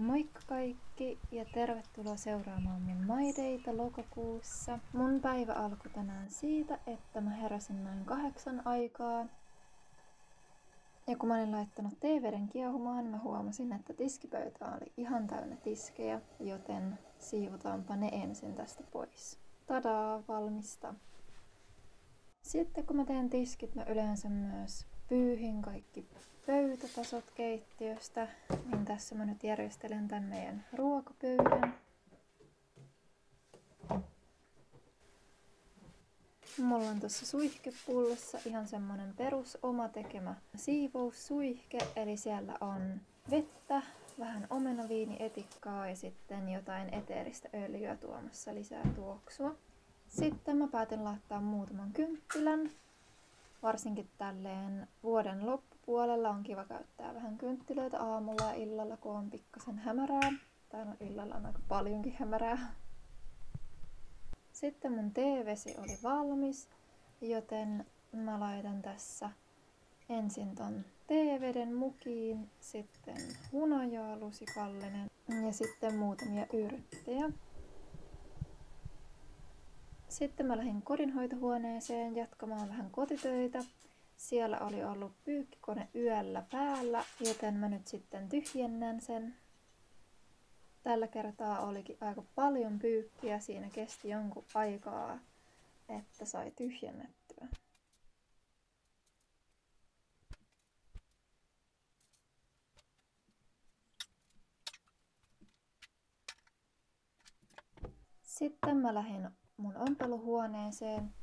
Moikka kaikki ja tervetuloa seuraamaan mun My Dayta lokakuussa. Mun päivä alkoi tänään siitä, että mä heräsin noin 8 aikaan. Ja kun mä olin laittanut teeveden kiehumaan, mä huomasin, että tiskipöytä oli ihan täynnä tiskejä, joten siivutaanpa ne ensin tästä pois. Tadaa, valmista. Sitten kun mä teen tiskit, mä yleensä myös pyyhin kaikki pöytätasot keittiöstä, niin tässä mä nyt järjestelen tän meidän ruokapöydän. Mulla on tuossa suihkepullossa ihan semmonen perus oma tekemä siivoussuihke, eli siellä on vettä, vähän omenaviinietikkaa ja sitten jotain eteeristä öljyä tuomassa lisää tuoksua. Sitten mä päätin laittaa muutaman kynttilän. Varsinkin tälleen vuoden loppupuolella on kiva käyttää vähän kynttilöitä aamulla ja illalla, kun on pikkasen hämärää. Tai no illalla on aika paljonkin hämärää. Sitten mun teevesi oli valmis, joten mä laitan tässä ensin ton teeveden mukiin, sitten hunajaa lusikallinen ja sitten muutamia yrttejä. Sitten mä lähdin kodinhoitohuoneeseen jatkamaan vähän kotitöitä. Siellä oli ollut pyykkikone yöllä päällä, joten mä nyt sitten tyhjennän sen. Tällä kertaa olikin aika paljon pyykkiä, siinä kesti jonkun aikaa, että sai tyhjennettyä. Sitten mä lähdin mun ompeluhuoneeseen.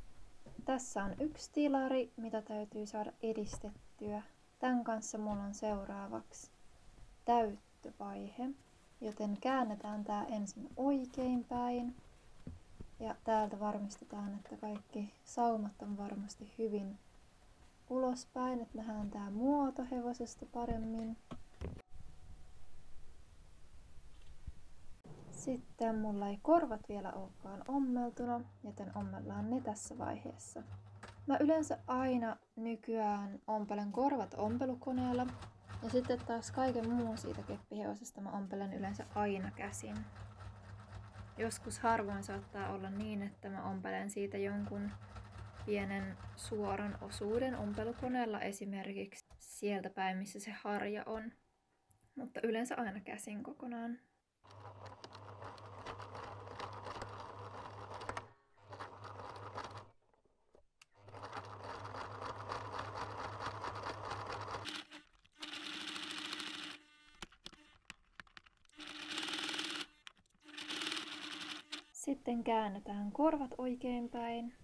Tässä on yksi tilari, mitä täytyy saada edistettyä. Tän kanssa mulla on seuraavaksi täyttövaihe, joten käännetään tää ensin oikein päin. Ja täältä varmistetaan, että kaikki saumat on varmasti hyvin ulospäin, että nähdään tää muoto hevosesta paremmin. Sitten mulla ei korvat vielä olekaan ommeltuna, joten ommellaan ne tässä vaiheessa. Mä yleensä aina nykyään ompelen korvat ompelukoneella ja sitten taas kaiken muun siitä keppihevosesta mä ompelen yleensä aina käsin. Joskus harvoin saattaa olla niin, että mä ompelen siitä jonkun pienen suoran osuuden ompelukoneella, esimerkiksi sieltä päin missä se harja on, mutta yleensä aina käsin kokonaan. Sitten käännetään korvat oikein päin.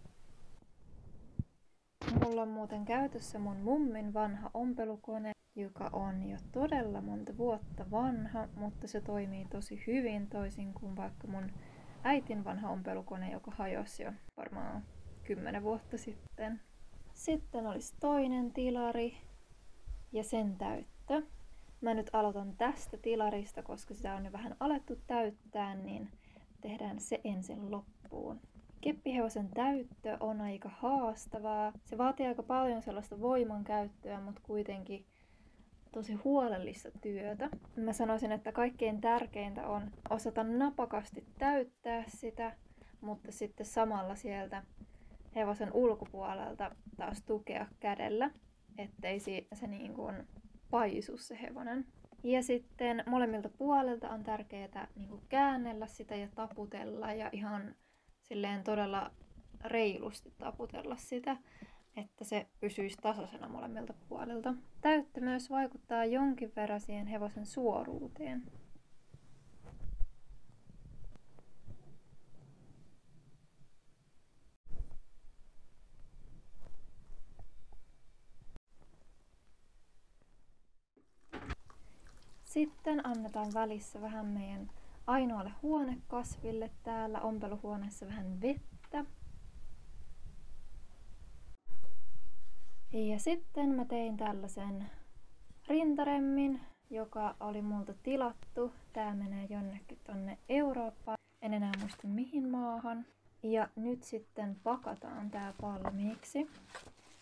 Mulla on muuten käytössä mun mummin vanha ompelukone, joka on jo todella monta vuotta vanha, mutta se toimii tosi hyvin toisin kuin vaikka mun äitin vanha ompelukone, joka hajosi jo varmaan 10 vuotta sitten. Sitten olisi toinen tilari ja sen täyttö. Mä nyt aloitan tästä tilarista, koska sitä on jo vähän alettu täyttää, niin tehdään se ensin loppuun. Keppihevosen täyttö on aika haastavaa. Se vaatii aika paljon sellaista voimankäyttöä, mutta kuitenkin tosi huolellista työtä. Mä sanoisin, että kaikkein tärkeintä on osata napakasti täyttää sitä, mutta sitten samalla sieltä hevosen ulkopuolelta taas tukea kädellä, ettei se niin kuin paisu se hevonen. Ja sitten molemmilta puolilta on tärkeää niin käännellä sitä ja taputella ja ihan silleen todella reilusti taputella sitä, että se pysyisi tasaisena molemmilta puolilta. Täyttö myös vaikuttaa jonkin verran siihen hevosen suoruuteen. Sitten annetaan välissä vähän meidän ainoalle huonekasville täällä ompeluhuoneessa vähän vettä. Ja sitten mä tein tällaisen rintaremmin, joka oli multa tilattu. Tää menee jonnekin tonne Eurooppaan. En enää muista mihin maahan. Ja nyt sitten pakataan tää valmiiksi.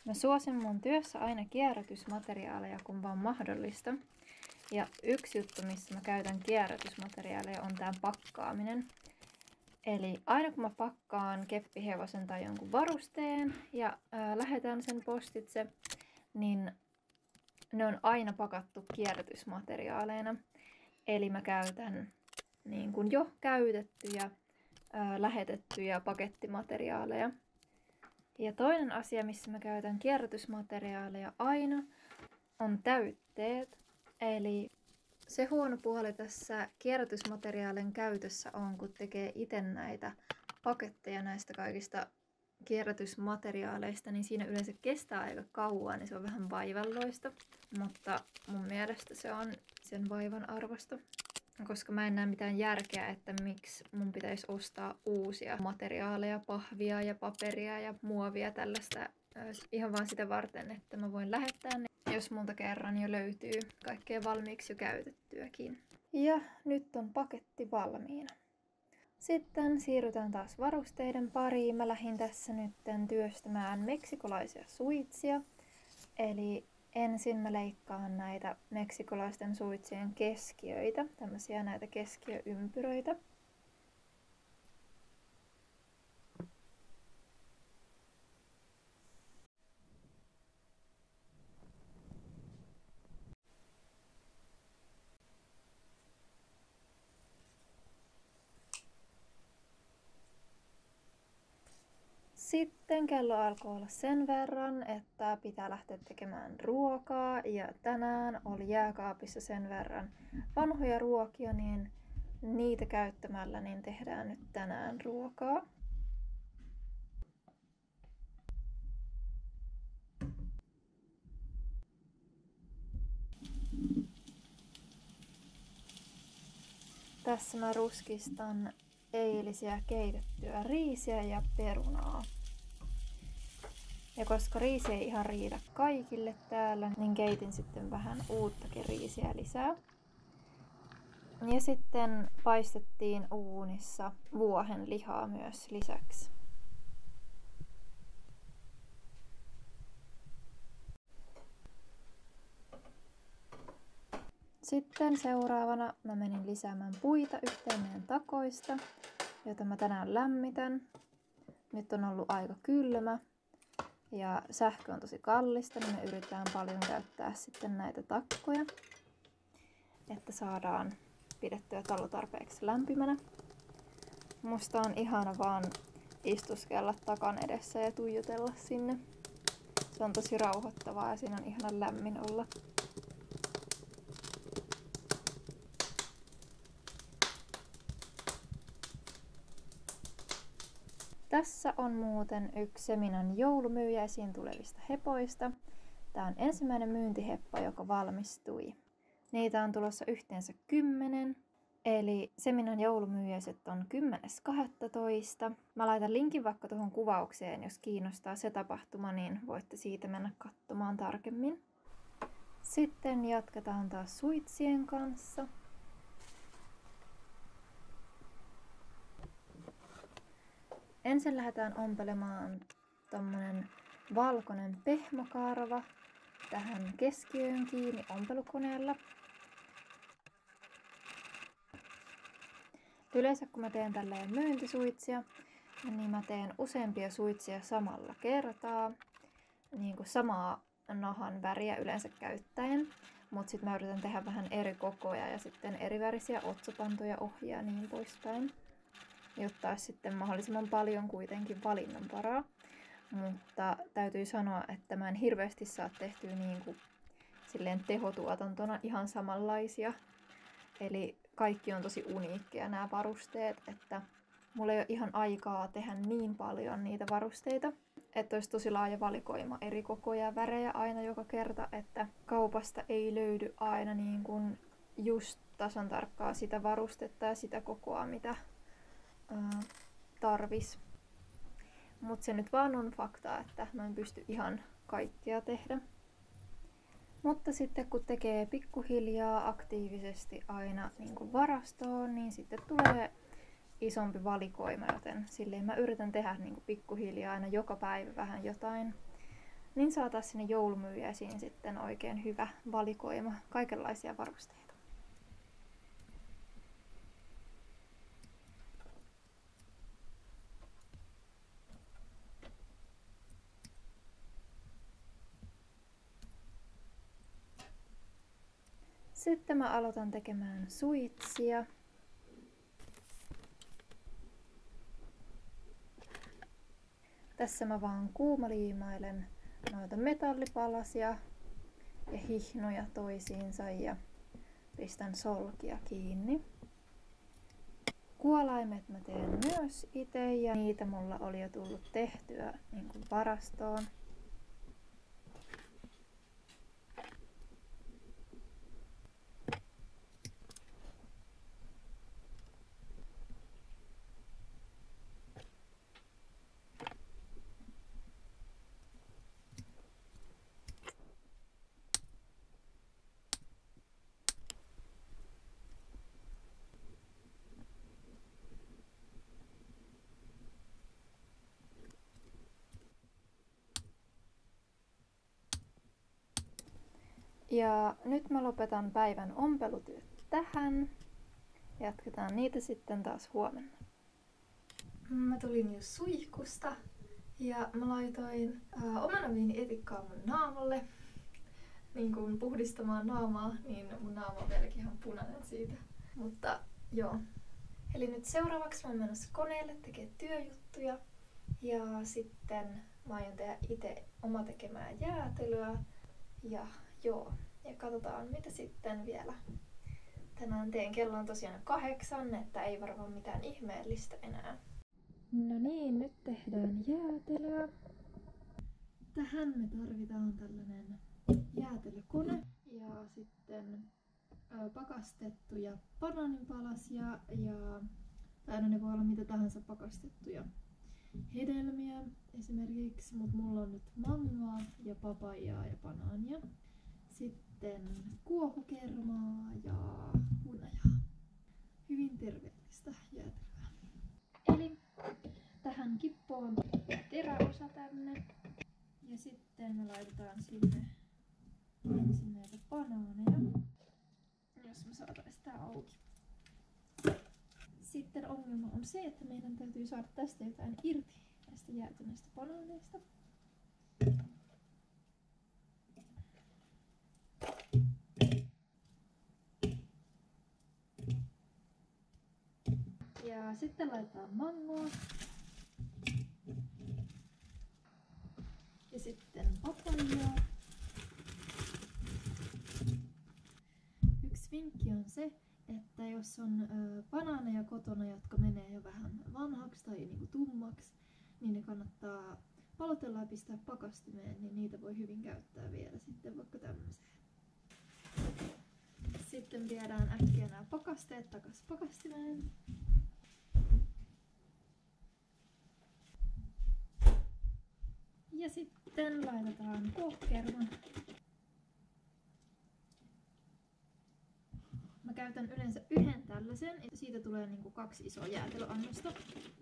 Mä suosin mun työssä aina kierrätysmateriaaleja, kun vaan mahdollista. Ja yksi juttu, missä mä käytän kierrätysmateriaaleja, on tää pakkaaminen. Eli aina kun mä pakkaan keppihevosen tai jonkun varusteen ja lähetän sen postitse, niin ne on aina pakattu kierrätysmateriaaleina. Eli mä käytän niin kuin jo käytettyjä, lähetettyjä pakettimateriaaleja. Ja toinen asia, missä mä käytän kierrätysmateriaaleja aina, on täytteet. Eli se huono puoli tässä kierrätysmateriaalin käytössä on, kun tekee itse näitä paketteja näistä kaikista kierrätysmateriaaleista, niin siinä yleensä kestää aika kauan, niin se on vähän vaivalloista. Mutta mun mielestä se on sen vaivan arvosta. Koska mä en näe mitään järkeä, että miksi mun pitäisi ostaa uusia materiaaleja, pahvia ja paperia ja muovia tällaista ihan vaan sitä varten, että mä voin lähettää ne, jos multa kerran jo löytyy kaikkea valmiiksi jo käytettyäkin. Ja nyt on paketti valmiina. Sitten siirrytään taas varusteiden pariin. Mä lähdin tässä nyt työstämään meksikolaisia suitsia. Eli ensin mä leikkaan näitä meksikolaisten suitsien keskiöitä, tämmöisiä näitä keskiöympyröitä. Sitten kello alkoi olla sen verran, että pitää lähteä tekemään ruokaa ja tänään oli jääkaapissa sen verran vanhoja ruokia, niin niitä käyttämällä niin tehdään nyt tänään ruokaa. Tässä mä ruskistan eilisiä keitettyä riisiä ja perunaa. Ja koska riisi ei ihan riitä kaikille täällä, niin keitin sitten vähän uuttakin riisiä lisää. Ja sitten paistettiin uunissa vuohen lihaa myös lisäksi. Sitten seuraavana mä menin lisäämään puita yhteen meidän takoista, jota mä tänään lämmitän. Nyt on ollut aika kylmä ja sähkö on tosi kallista, niin me yritetään paljon käyttää sitten näitä takkoja, että saadaan pidettyä talo tarpeeksi lämpimänä. Musta on ihana vaan istuskella takan edessä ja tuijotella sinne. Se on tosi rauhoittavaa ja siinä on ihana lämmin olla. Tässä on muuten yksi Seminan joulumyyjäisiin tulevista hepoista. Tämä on ensimmäinen myyntiheppa, joka valmistui. Niitä on tulossa yhteensä 10. Eli Seminan joulumyyjäiset on 10.12. Mä laitan linkin vaikka tuohon kuvaukseen, jos kiinnostaa se tapahtuma, niin voitte siitä mennä katsomaan tarkemmin. Sitten jatketaan taas suitsien kanssa. Ensin lähdetään ompelemaan tommonen valkoinen pehmokarva tähän keskiöön kiinni ompelukoneella. Yleensä kun mä teen tälleen myyntisuitsia, niin mä teen useampia suitsia samalla kertaa, niin kuin samaa nahan väriä yleensä käyttäen. Mutta sitten mä yritän tehdä vähän eri kokoja ja sitten eri värisiä otsapantoja, ohjia ja niin poispäin. Jotta olisi sitten mahdollisimman paljon kuitenkin valinnanvaraa. Mutta täytyy sanoa, että mä en hirveästi saa tehtyä niin kuin silleen tehotuotantona ihan samanlaisia. Eli kaikki on tosi uniikkeja nämä varusteet, että mulla ei ole ihan aikaa tehdä niin paljon niitä varusteita, että olisi tosi laaja valikoima eri kokoja ja värejä aina joka kerta, että kaupasta ei löydy aina niin kuin just tasan tarkkaa sitä varustetta ja sitä kokoa, mitä tarvis. Mutta se nyt vaan on fakta, että mä en pysty ihan kaikkea tehdä. Mutta sitten kun tekee pikkuhiljaa aktiivisesti aina niin kuin varastoon, niin sitten tulee isompi valikoima, joten silleen mä yritän tehdä niin kuin pikkuhiljaa aina joka päivä vähän jotain. niin saataisiin sinne joulumyyjäisiin sitten oikein hyvä valikoima kaikenlaisia varusteita. Sitten mä aloitan tekemään suitsia. Tässä mä vaan kuumaliimailen noita metallipalasia ja hihnoja toisiinsa ja pistän solkia kiinni. Kuolaimet mä teen myös itse ja niitä mulla oli jo tullut tehtyä niin kuin varastoon. Ja nyt mä lopetan päivän ompelutyöt tähän. Jatketaan niitä sitten taas huomenna. Mä tulin just suihkusta ja mä laitoin omenaviinietikkaa mun naamalle. Niin kun puhdistamaan naamaa, niin mun naama on vieläkin ihan punainen siitä. Mutta joo. Eli nyt seuraavaksi mä oon menossa koneelle tekemään työjuttuja. Ja sitten mä aion tehdä itse oma tekemää jäätelöä. Ja joo, ja katsotaan mitä sitten vielä tänään teen. Kello on tosiaan 8, että ei varmaan mitään ihmeellistä enää. No niin, nyt tehdään jäätelöä. Tähän me tarvitaan tällainen jäätelökone ja sitten pakastettuja banaaninpalasia tai ne voi olla mitä tahansa pakastettuja hedelmiä esimerkiksi, mutta mulla on nyt mangoa ja papajaa ja banaania. Sitten kuohukermaa ja hunajaa. Hyvin terveellistä jäätelöä. Eli tähän kippoon teräosa tänne. Ja sitten me laitetaan sinne ensin näitä banaaneja. Jos me saataisiin tää auki. Sitten ongelma on se, että meidän täytyy saada tästä jotain irti näistä jäätyneistä banaaneista. Ja sitten laitetaan mangoa. Ja sitten papajaa. Yksi vinkki on se, että jos on banaaneja kotona, jotka menee jo vähän vanhaksi tai niinku tummaksi, niin ne kannattaa palotella ja pistää pakastimeen, niin niitä voi hyvin käyttää vielä sitten vaikka tämmöiseen. Sitten viedään äkkiä nämä pakasteet takas pakastimeen. Ja sitten laitetaan kuohukerma. Mä käytän yleensä yhden tällaisen, siitä tulee niinku 2 isoa jäätelöannosta,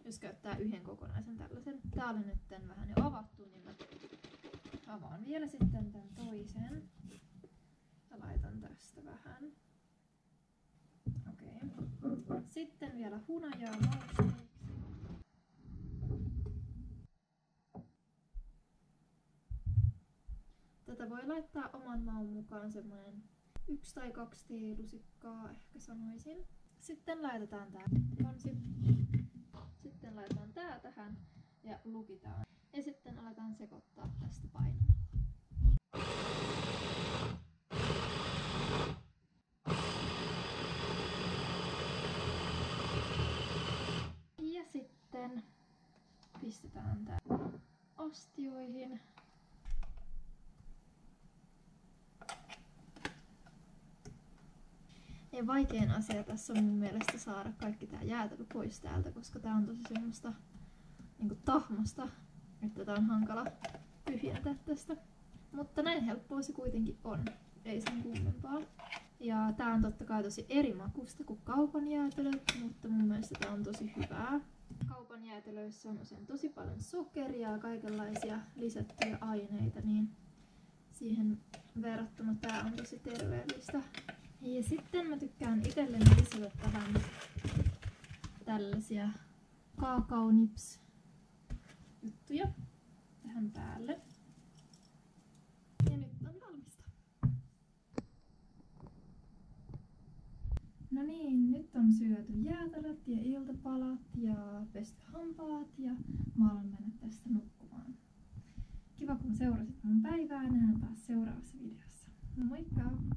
jos käyttää yhden kokonaisen tällaisen. Tää oli nyt vähän jo avattu, niin mä avaan vielä sitten tämän toisen. Ja laitan tästä vähän. Okei. Sitten vielä hunajaa mausteeksi. Tätä voi laittaa oman maun mukaan semmoinen 1 tai 2 teelusikkaa ehkä sanoisin. Sitten laitetaan tää kansi. Sitten laitetaan tää tähän ja lukitaan. Ja sitten aletaan sekoittaa tästä painoa. Ja sitten pistetään tää astioihin. Ja vaikein asia tässä on mun mielestä saada kaikki tää jäätelö pois täältä, koska tää on tosi semmoista niinku tahmasta, että tää on hankala tyhjentää tästä. Mutta näin helppoa se kuitenkin on, ei sen kummempaa. Ja tää on totta kai tosi eri makusta kuin kaupan jäätelöt, mutta mun mielestä tää on tosi hyvää. Kaupan jäätelöissä on usein tosi paljon sokeria ja kaikenlaisia lisättyjä aineita, niin siihen verrattuna tää on tosi terveellistä. Ja sitten mä tykkään itselleni lisätä tähän tällaisia kaakaonips juttuja tähän päälle. Ja nyt on valmista. No niin, nyt on syöty jäätelöt ja iltapalat ja pesty hampaat ja mä alan mennä tästä nukkumaan. Kiva kun seurasit mun päivää, nähdään taas seuraavassa videossa. Moikka!